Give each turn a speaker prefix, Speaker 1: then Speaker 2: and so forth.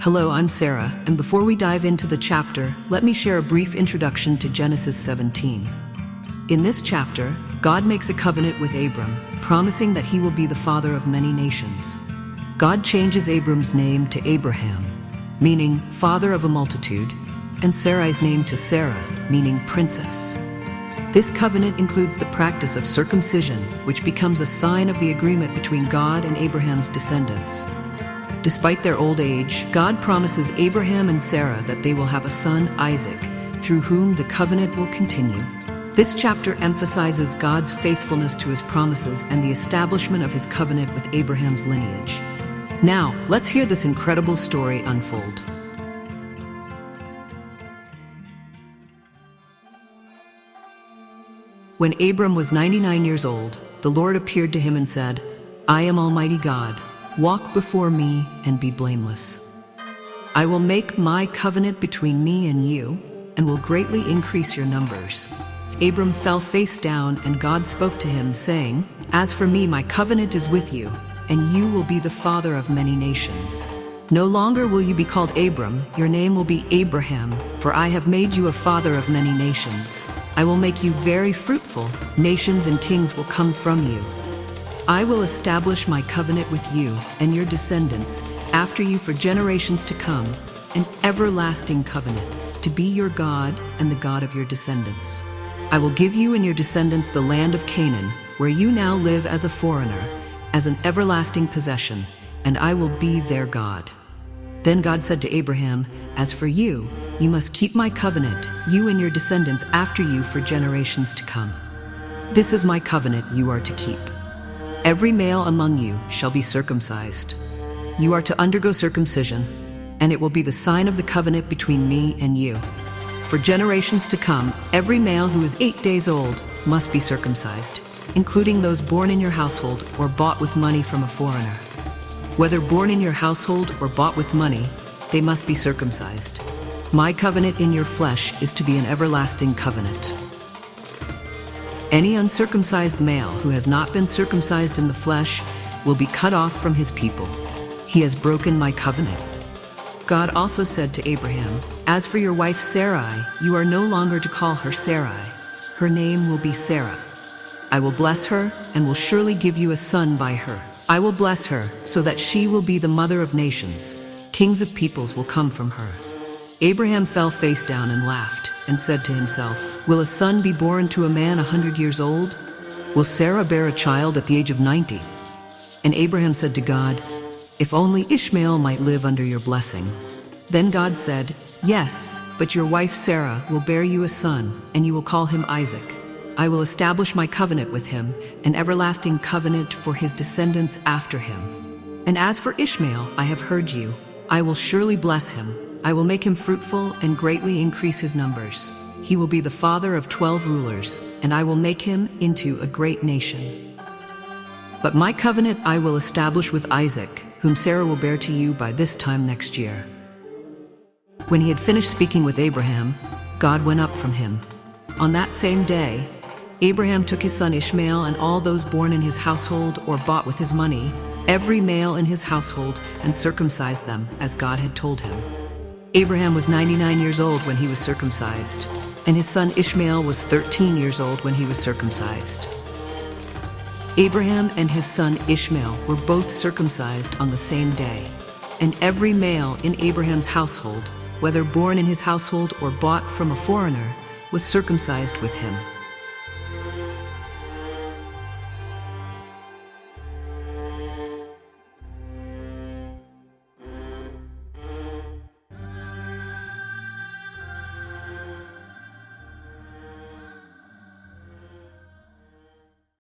Speaker 1: Hello, I'm Sarah, and before we dive into the chapter, let me share a brief introduction to Genesis 17. In this chapter, God makes a covenant with Abram, promising that he will be the father of many nations. God changes Abram's name to Abraham, meaning father of a multitude, and Sarai's name to Sarah, meaning princess. This covenant includes the practice of circumcision, which becomes a sign of the agreement between God and Abraham's descendants. Despite their old age, God promises Abraham and Sarah that they will have a son, Isaac, through whom the covenant will continue. This chapter emphasizes God's faithfulness to his promises and the establishment of his covenant with Abraham's lineage. Now, let's hear this incredible story unfold. When Abram was 99 years old, the Lord appeared to him and said, "I am Almighty God. Walk before me and be blameless. I will make my covenant between me and you, and will greatly increase your numbers." Abram fell face down, and God spoke to him, saying, "As for me, my covenant is with you, and you will be the father of many nations. No longer will you be called Abram, your name will be Abraham, for I have made you a father of many nations. I will make you very fruitful, nations and kings will come from you. I will establish my covenant with you and your descendants after you for generations to come, an everlasting covenant, to be your God and the God of your descendants. I will give you and your descendants the land of Canaan, where you now live as a foreigner, as an everlasting possession, and I will be their God." Then God said to Abraham, "As for you, you must keep my covenant, you and your descendants after you for generations to come. This is my covenant you are to keep. Every male among you shall be circumcised. You are to undergo circumcision, and it will be the sign of the covenant between me and you. For generations to come, every male who is 8 days old must be circumcised, including those born in your household or bought with money from a foreigner. Whether born in your household or bought with money, they must be circumcised. My covenant in your flesh is to be an everlasting covenant. Any uncircumcised male who has not been circumcised in the flesh will be cut off from his people. He has broken my covenant." God also said to Abraham, "As for your wife Sarai, you are no longer to call her Sarai. Her name will be Sarah. I will bless her and will surely give you a son by her. I will bless her so that she will be the mother of nations. Kings of peoples will come from her." Abraham fell face down and laughed and said to himself, "Will a son be born to a man 100 years old? Will Sarah bear a child at the age of 90? And Abraham said to God, "If only Ishmael might live under your blessing." Then God said, "Yes, but your wife Sarah will bear you a son, and you will call him Isaac. I will establish my covenant with him, an everlasting covenant for his descendants after him. And as for Ishmael, I have heard you. I will surely bless him. I will make him fruitful and greatly increase his numbers. He will be the father of 12 rulers, and I will make him into a great nation. But my covenant I will establish with Isaac, whom Sarah will bear to you by this time next year." When he had finished speaking with Abraham, God went up from him. On that same day, Abraham took his son Ishmael and all those born in his household or bought with his money, every male in his household, and circumcised them as God had told him. Abraham was 99 years old when he was circumcised, and his son Ishmael was 13 years old when he was circumcised. Abraham and his son Ishmael were both circumcised on the same day, and every male in Abraham's household, whether born in his household or bought from a foreigner, was circumcised with him.